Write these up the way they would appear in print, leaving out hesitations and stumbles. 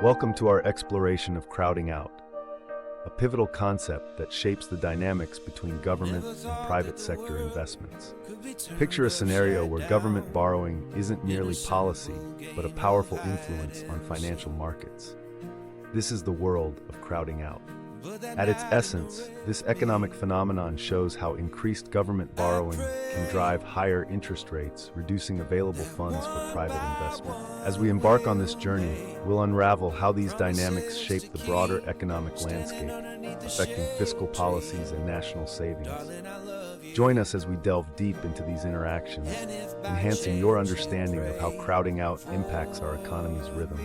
Welcome to our exploration of crowding out, a pivotal concept that shapes the dynamics between government and private sector investments. Picture a scenario where government borrowing isn't merely policy, but a powerful influence on financial markets. This is the world of crowding out. At its essence, this economic phenomenon shows how increased government borrowing can drive higher interest rates, reducing available funds for private investment. As we embark on this journey, we'll unravel how these dynamics shape the broader economic landscape, affecting fiscal policies and national savings. Join us as we delve deep into these interactions, enhancing your understanding of how crowding out impacts our economy's rhythm.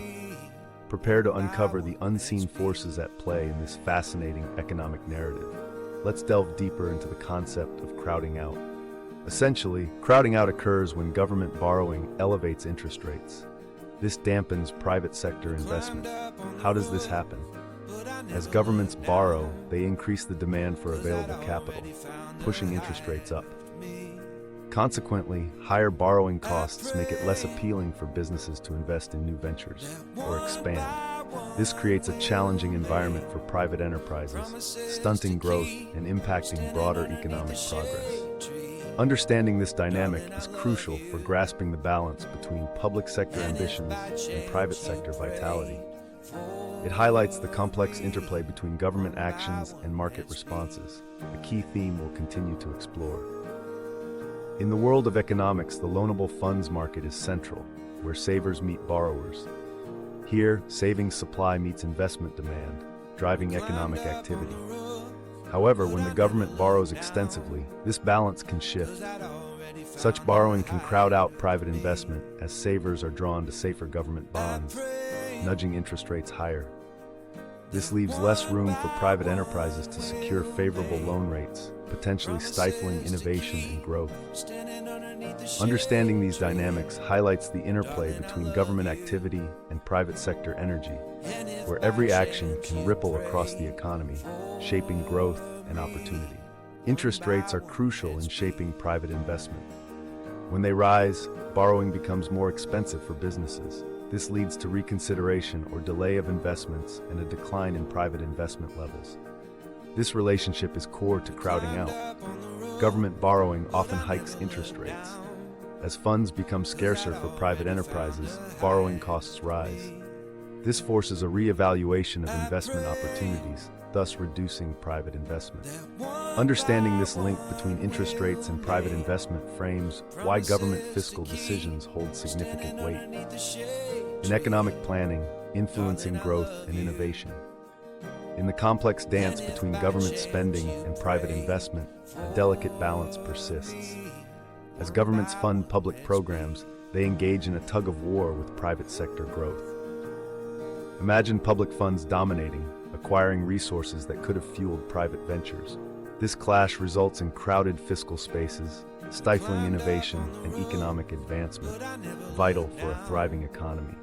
Prepare to uncover the unseen forces at play in this fascinating economic narrative. Let's delve deeper into the concept of crowding out. Essentially, crowding out occurs when government borrowing elevates interest rates. This dampens private sector investment. How does this happen? As governments borrow, they increase the demand for available capital, pushing interest rates up. Consequently, higher borrowing costs make it less appealing for businesses to invest in new ventures or expand. This creates a challenging environment for private enterprises, stunting growth and impacting broader economic progress. Understanding this dynamic is crucial for grasping the balance between public sector ambitions and private sector vitality. It highlights the complex interplay between government actions and market responses, a key theme we'll continue to explore. In the world of economics, the loanable funds market is central, where savers meet borrowers. Here, savings supply meets investment demand, driving economic activity. However, when the government borrows extensively, this balance can shift. Such borrowing can crowd out private investment as savers are drawn to safer government bonds, nudging interest rates higher. This leaves less room for private enterprises to secure favorable loan rates, potentially stifling innovation and growth. Understanding these dynamics highlights the interplay between government activity and private sector energy, where every action can ripple across the economy, shaping growth and opportunity. Interest rates are crucial in shaping private investment. When they rise, borrowing becomes more expensive for businesses. This leads to reconsideration or delay of investments and a decline in private investment levels. This relationship is core to crowding out. Government borrowing often hikes interest rates. As funds become scarcer for private enterprises, borrowing costs rise. This forces a re-evaluation of investment opportunities, thus reducing private investment. Understanding this link between interest rates and private investment frames why government fiscal decisions hold significant weight. In economic planning, influencing growth and innovation. In the complex dance between government spending and private investment, a delicate balance persists. As governments fund public programs, they engage in a tug-of-war with private sector growth. Imagine public funds dominating, acquiring resources that could have fueled private ventures. This clash results in crowded fiscal spaces, stifling innovation and economic advancement, vital for a thriving economy.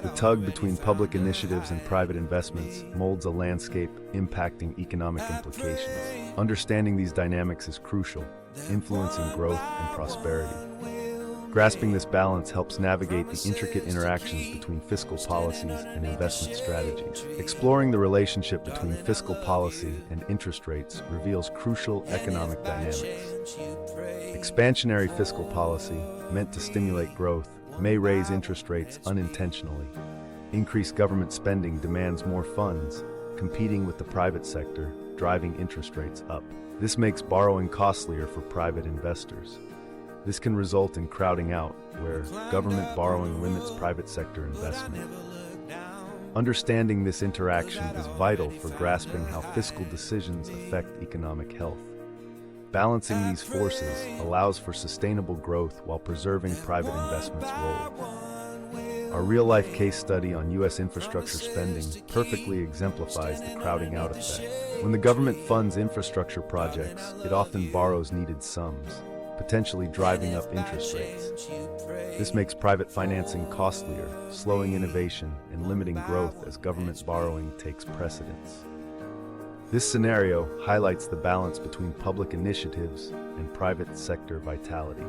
The tug between public initiatives and private investments molds a landscape impacting economic implications. Understanding these dynamics is crucial, influencing growth and prosperity. Grasping this balance helps navigate the intricate interactions between fiscal policies and investment strategies. Exploring the relationship between fiscal policy and interest rates reveals crucial economic dynamics. Expansionary fiscal policy, meant to stimulate growth, may raise interest rates unintentionally. Increased government spending demands more funds, competing with the private sector, driving interest rates up. This makes borrowing costlier for private investors. This can result in crowding out, where government borrowing limits private sector investment. Understanding this interaction is vital for grasping how fiscal decisions affect economic health. Balancing these forces allows for sustainable growth while preserving private investment's role. Our real-life case study on U.S. infrastructure spending perfectly exemplifies the crowding out effect. When the government funds infrastructure projects, it often borrows needed sums, potentially driving up interest rates. This makes private financing costlier, slowing innovation and limiting growth as government borrowing takes precedence. This scenario highlights the balance between public initiatives and private sector vitality.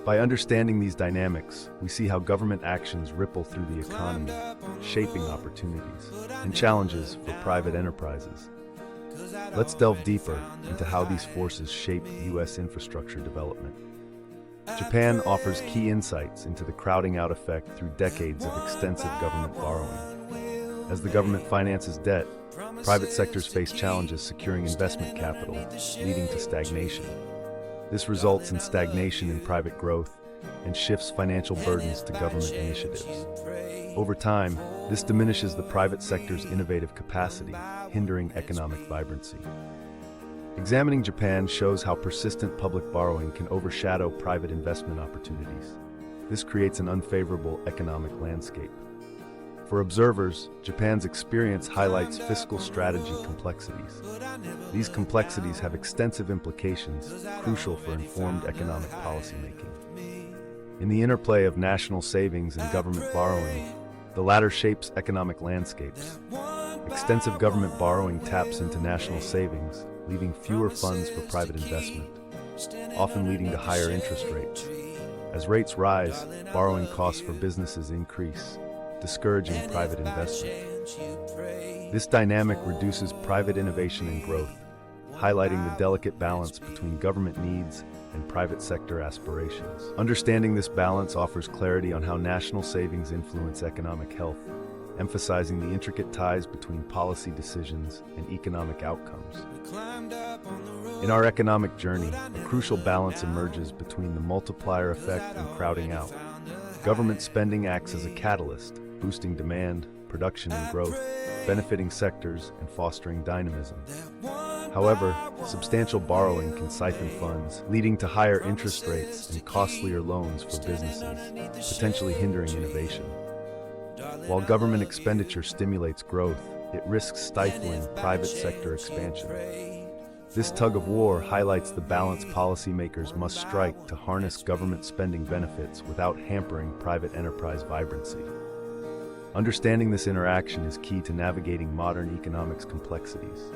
By understanding these dynamics, we see how government actions ripple through the economy, shaping opportunities and challenges for private enterprises. Let's delve deeper into how these forces shape U.S. infrastructure development. Japan offers key insights into the crowding out effect through decades of extensive government borrowing. As the government finances debt, private sectors face challenges securing investment capital, leading to stagnation. This results in stagnation in private growth and shifts financial burdens to government initiatives. Over time, this diminishes the private sector's innovative capacity, hindering economic vibrancy. Examining Japan shows how persistent public borrowing can overshadow private investment opportunities. This creates an unfavorable economic landscape. For observers, Japan's experience highlights fiscal strategy complexities. These complexities have extensive implications, crucial for informed economic policymaking. In the interplay of national savings and government borrowing, the latter shapes economic landscapes. Extensive government borrowing taps into national savings, leaving fewer funds for private investment, often leading to higher interest rates. As rates rise, borrowing costs for businesses increase, discouraging private investment. This dynamic reduces private innovation and growth, highlighting the delicate balance between government needs and private sector aspirations. Understanding this balance offers clarity on how national savings influence economic health, emphasizing the intricate ties between policy decisions and economic outcomes. In our economic journey, a crucial balance emerges between the multiplier effect and crowding out. Government spending acts as a catalyst, boosting demand, production, and growth, benefiting sectors and fostering dynamism. However, substantial borrowing can siphon funds, leading to higher interest rates and costlier loans for businesses, potentially hindering innovation. While government expenditure stimulates growth, it risks stifling private sector expansion. This tug-of-war highlights the balance policymakers must strike to harness government spending benefits without hampering private enterprise vibrancy. Understanding this interaction is key to navigating modern economics complexities.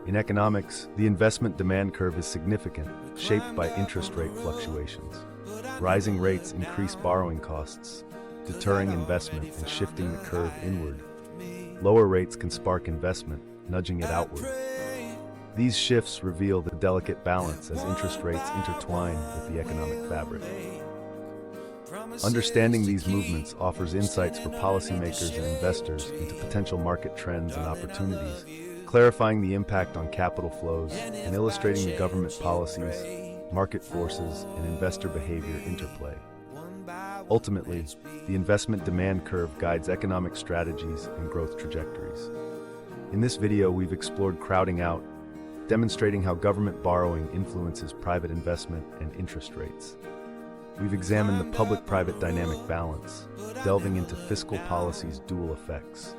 In economics, the investment demand curve is significant, shaped by interest rate fluctuations. Rising rates increase borrowing costs, deterring investment and shifting the curve inward. Lower rates can spark investment, nudging it outward. These shifts reveal the delicate balance as interest rates intertwine with the economic fabric. Understanding these movements offers insights for policymakers and investors into potential market trends and opportunities, clarifying the impact on capital flows and illustrating the government policies, market forces, and investor behavior interplay. Ultimately, the investment demand curve guides economic strategies and growth trajectories. In this video, we've explored crowding out, demonstrating how government borrowing influences private investment and interest rates. We've examined the public-private dynamic balance, delving into fiscal policy's dual effects.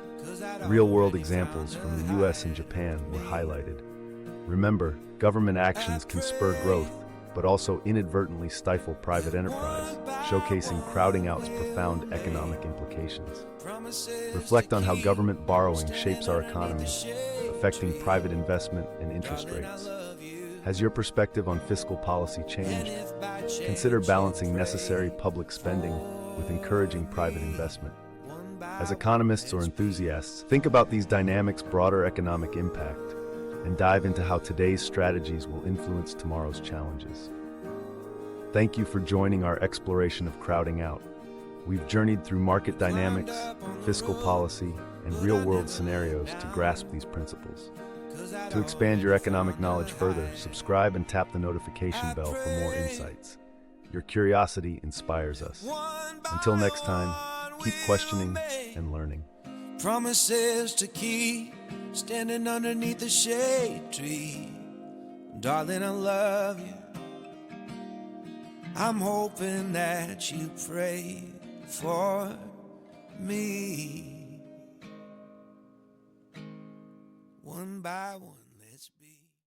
Real-world examples from the US and Japan were highlighted. Remember, government actions can spur growth, but also inadvertently stifle private enterprise, showcasing crowding out's profound economic implications. Reflect on how government borrowing shapes our economy, affecting private investment and interest rates. Has your perspective on fiscal policy changed? Consider balancing necessary public spending with encouraging private investment. As economists or enthusiasts, think about these dynamics' broader economic impact and dive into how today's strategies will influence tomorrow's challenges. Thank you for joining our exploration of crowding out. We've journeyed through market dynamics, fiscal policy, and real-world scenarios to grasp these principles. To expand your economic knowledge further, subscribe and tap the notification bell for more insights. Your curiosity inspires us. Until next time, keep questioning and learning. Promises to keep, standing underneath the shade tree. Darling, I love you. I'm hoping that you pray for me. One by one.